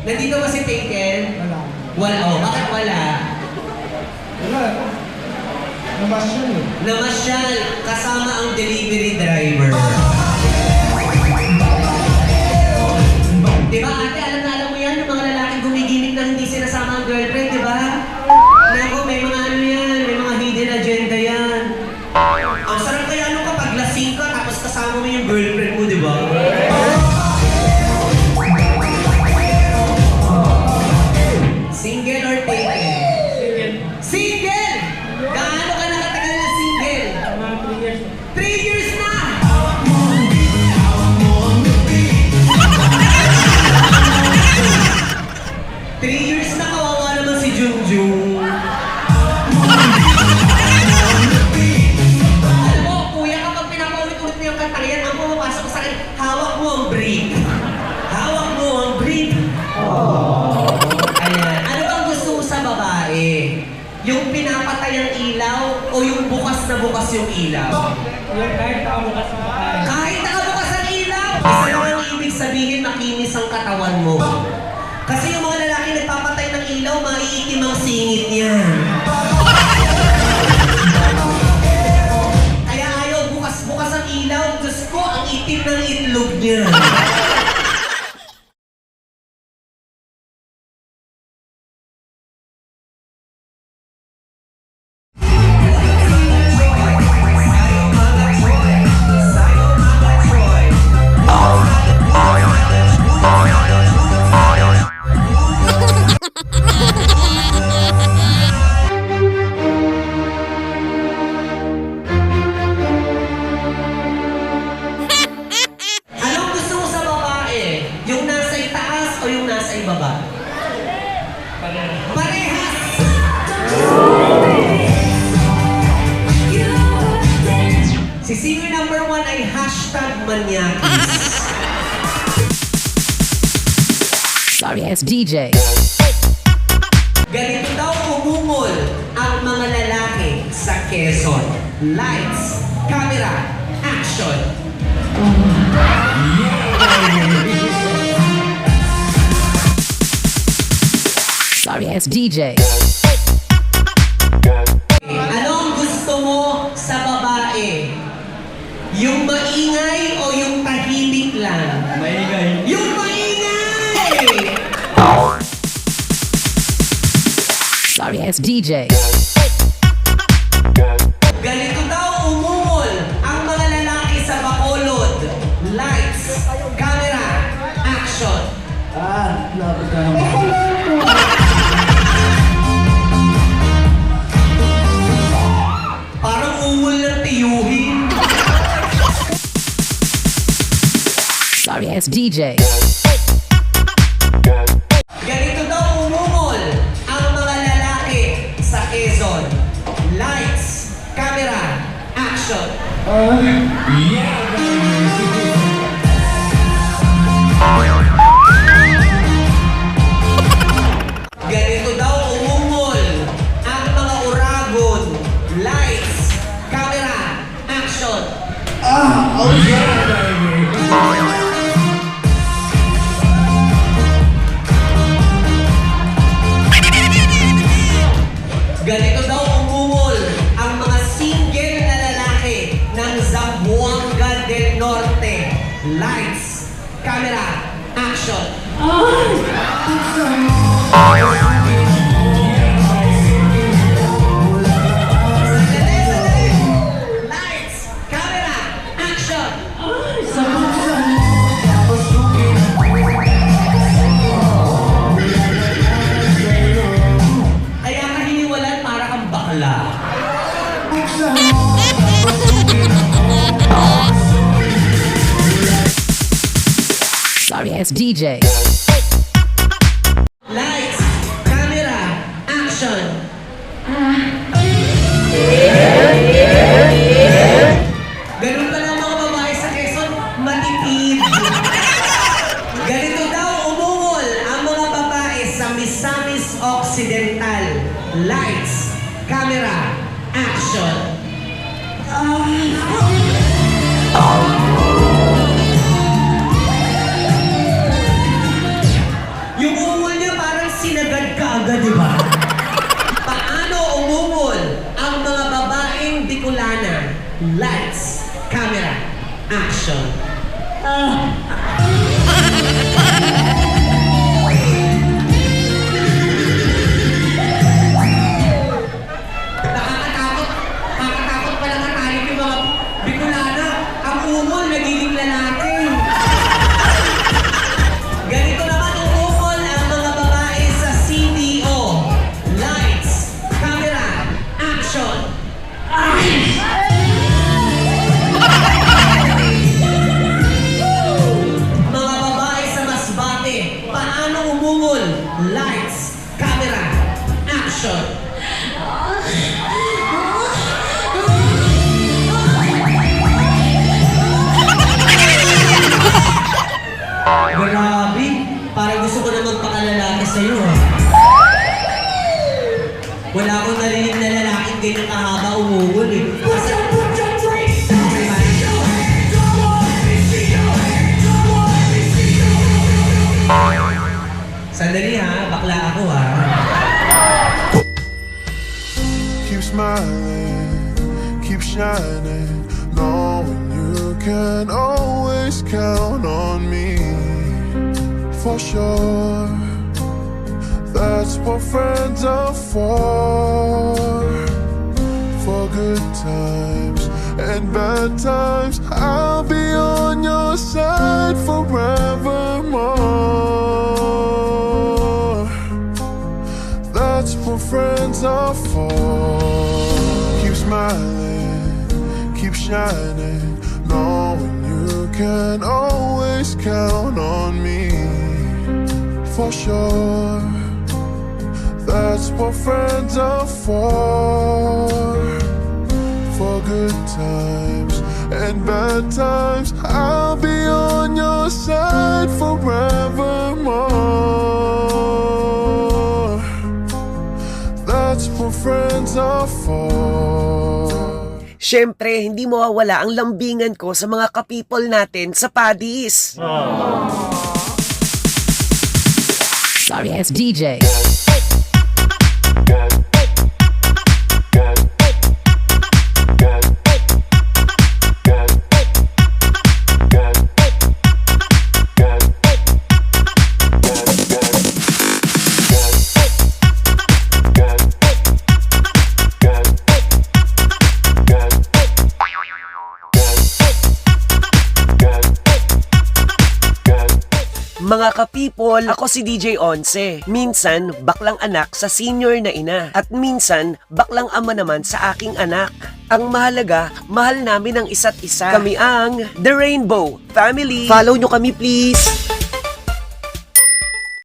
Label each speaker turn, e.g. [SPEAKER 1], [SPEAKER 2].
[SPEAKER 1] Nandito ba si Taken?
[SPEAKER 2] Wala.
[SPEAKER 1] Wala. Oh, bakit wala?
[SPEAKER 2] Wala. Namasyal eh.
[SPEAKER 1] Namasyal kasama ang delivery driver. Diba ate, alam mo yan, yung mga lalaking gumigimik na hindi sinasama ang girlfriend, diba? Naku, may mga ano yan, may mga hidden agenda yan. Ang sarap kaya ano kapag lasing ka, tapos kasama mo yung girlfriend mo, diba? Single or taken?
[SPEAKER 2] Single.
[SPEAKER 1] Single! Gaano ka nakatagal na single?
[SPEAKER 2] Mga 3 years.
[SPEAKER 1] 3 years na! Three years na, kawawa naman si Junjun. Alam mo, kuya, kapag pinapaulit-ulit mo yung kantang yan, ang pumapasok sa akin, hawak mo ang brief. Hawak mo ang brief. Ayan. Ano bang gusto mo sa babae? Yung pinapatay ang ilaw o yung bukas na bukas yung ilaw?
[SPEAKER 2] Yung kahit nakabukas na kain.
[SPEAKER 1] Kahit nakabukas ang ilaw, isa lang ang ibig sabihin makinis ang katawan mo. Kasi yung mga lalaki nagpapatay ng ilaw, maiitim ang singit niyan. Kaya ayaw bukas-bukas ang ilaw, Diyos ko, ang itim ng itlog niya. Anong gusto mo sa babae? Yung nasa itaas o yung nasa ibaba? Parehas! Si singer number 1 ay #manyakis.
[SPEAKER 3] Sorry ass DJ.
[SPEAKER 1] Ganito daw umungol ang mga lalaki sa Quezon. Lights, camera, action!
[SPEAKER 3] Sorry ass DJ.
[SPEAKER 1] Anong gusto mo sa babae? Yung maingay o yung tahimik lang?
[SPEAKER 2] Maingay.
[SPEAKER 1] Yung maingay!
[SPEAKER 3] Sorry ass DJ.
[SPEAKER 1] Ganito daw umungol ang mga lalaki sa Bacolod. Lights, camera, action!
[SPEAKER 2] Lapit ka naman.
[SPEAKER 1] Parang umul ng tiyuhin.
[SPEAKER 3] Sorry ass DJ.
[SPEAKER 1] Ganito daw umungol ang mga lalaki sa Quezon. Lights, camera, action! Ganito daw umungol ang mga uragon. Lights, camera, action! Ganito daw umungol ang mga single na lalaki ng Zamboanga del Norte. Lights, camera, action! Sandali! Lights, camera, action! Kaya ka hiniwalan para kang bakla.
[SPEAKER 3] Sorry ass DJ.
[SPEAKER 1] Lights, camera, action! Ganun pala ang mga babae sa Quezon, matipid. Ganito daw umungol ang mga babae sa Misamis Occidental. Lights, camera, action! Yung Lights, camera, action. Nakakatakot. Nakakatakot pala matalik yung mga Bicolana. Ang umol, nagiging lalaki. Ganito naman umukol ang mga babae sa CDO. Lights, camera, action. Mga babae sa Masbate, paano umungol? Lights, camera, action. Grabe, parang gusto ko na magpakalalaki sa'yo ha. Wala akong narinig na lalaking ganyan kahaba umungol eh. Sandali ha, bakla ako ha.
[SPEAKER 4] Keep smiling, keep shining, knowing you can always count on me. For sure, that's what friends are for. For good times and bad times, I'll be on your side forevermore. That's what friends are for. Keep smiling, keep shining, knowing you can always count on me. For sure, that's what friends are for. For good times and bad times, I'll be on your side forevermore. That's what friends are for.
[SPEAKER 5] Siyempre, hindi mawawala ang lambingan ko sa mga kapipol natin sa Padis.
[SPEAKER 3] Sorry ass DJ.
[SPEAKER 5] Mga kapipol, ako si DJ Once. Minsan, baklang anak sa senior na ina. At minsan, baklang ama naman sa aking anak. Ang mahalaga, mahal namin ang isa't isa. Kami ang The Rainbow Family. Follow nyo kami please!